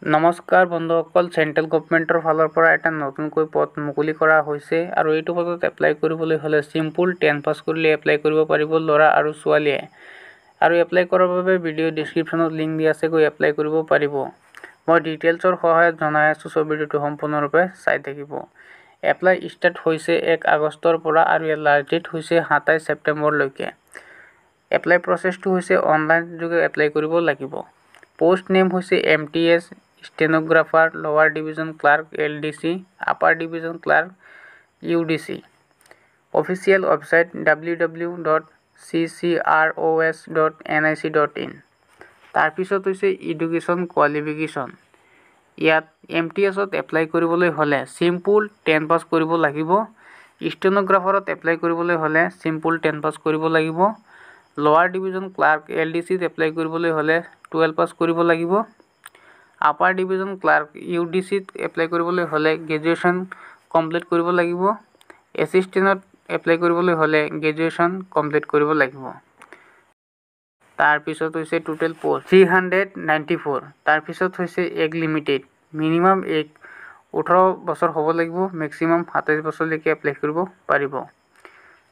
নমস্কাৰ বন্ধুসকল, চেণ্ট্ৰেল গভৰ্ণমেণ্টৰ ফালৰ পৰা এটা নতুনকৈ পদ মুকলি কৰা হৈছে আৰু এইটো পদত এপ্লাই কৰিবলৈ হ'লে চিম্পল 10 পাছ কৰিলে এপ্লাই কৰিব পাৰিব ল'ৰা আৰু ছোৱালীয়ে। আৰু এপ্লাই কৰাৰ বাবে ভিডিঅ' ডেছক্ৰিপশ্যনত লিংক দিয়া আছে, গৈ এপ্লাই কৰিব পাৰিব। মই ডিটেইলছৰ সহায়ত জনাই আছোঁ, সব ভিডিঅ'টো সম্পূৰ্ণৰূপে চাই থাকিব। এপ্লাই ষ্টাৰ্ট হৈছে 1 আগষ্টৰ পৰা আৰু ইয়াৰ লাষ্ট ডেট হৈছে 27 ছেপ্টেম্বৰলৈকে। এপ্লাই প্ৰচেছটো হৈছে অনলাইন যোগে এপ্লাই কৰিব লাগিব। পোষ্ট নেম হৈছে MTS stenographer, lower division clerk LDC, upper division clerk UDC। Official website www.ccros.nic.in। তাৰপিছত হৈছে এডুকেশ্যন কোৱালিফিকেশ্যন। ইয়াত MTSত এপ্লাই কৰিবলৈ হ'লে চিম্পল 10 পাছ কৰিব লাগিব। ষ্টেনোগ্ৰাফাৰত এপ্লাই কৰিবলৈ হ'লে চিম্পল 10 পাছ কৰিব লাগিব। লোৱাৰ ডিভিজন ক্লাৰ্ক LDCত এপ্লাই কৰিবলৈ হ'লে 12 পাছ কৰিব লাগিব। আপাৰ ডিভিজন ক্লাৰ্ক UDCত এপ্লাই কৰিবলৈ হ'লে গ্ৰেজুৱেশ্যন কমপ্লিট কৰিব লাগিব। এছিষ্টেণ্টত এপ্লাই কৰিবলৈ হ'লে গ্ৰেজুৱেশ্যন কমপ্লিট কৰিব লাগিব। তাৰপিছত হৈছে টোটেল পোষ্ট 394। তাৰপিছত হৈছে এগ লিমিটেড। মিনিমাম এগ 18 বছৰ হ'ব লাগিব, মেক্সিমাম 27 বছৰলৈকে এপ্লাই কৰিব পাৰিব।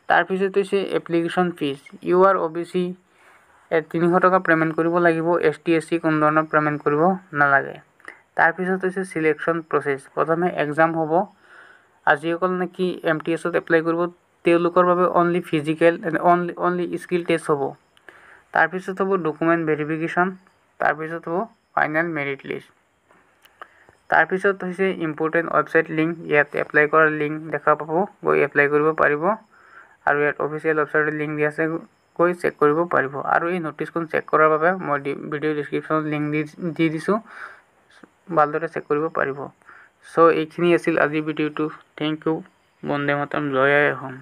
তাৰপিছত হৈছে এপ্লিকেশ্যন ফিজ। UR OBC 300 টকা পে'মেণ্ট কৰিব লাগিব। ST SC কোনো ধৰণৰ পে'মেণ্ট কৰিব নালাগে। তাৰপিছত হৈছে চিলেকশ্যন প্ৰচেছ। প্ৰথমে এক্সাম হ'ব। যিসকল নেকি MTSত এপ্লাই কৰিব তেওঁলোকৰ বাবে only physical only skill test হ'ব। তাৰপিছত হ'ব ডকুমেণ্ট ভেৰিফিকেশ্যন। তাৰপিছত হ'ব ফাইনেল মেৰিট লিষ্ট। তাৰপিছত হৈছে ইম্পৰ্টেণ্ট ৱেবছাইট লিংক। ইয়াত এপ্লাই কৰাৰ লিংক দেখা পাব, গৈ এপ্লাই কৰিব পাৰিব। আৰু ইয়াত অফিচিয়েল ৱেবছাইটৰ লিংক দিয়া আছে, গৈ চেক কৰিব পাৰিব। আৰু এই ন'টিচখন চেক কৰাৰ বাবে মই ভিডিঅ' ডেছক্ৰিপশ্যনত লিংক দি দিছোঁ, ভালদৰে চেক কৰিব পাৰিব। চ' এইখিনি আছিল আজিৰ ভিডিঅ'টো। Thank you. বন্দে মাতৰম, জয় আই অসম।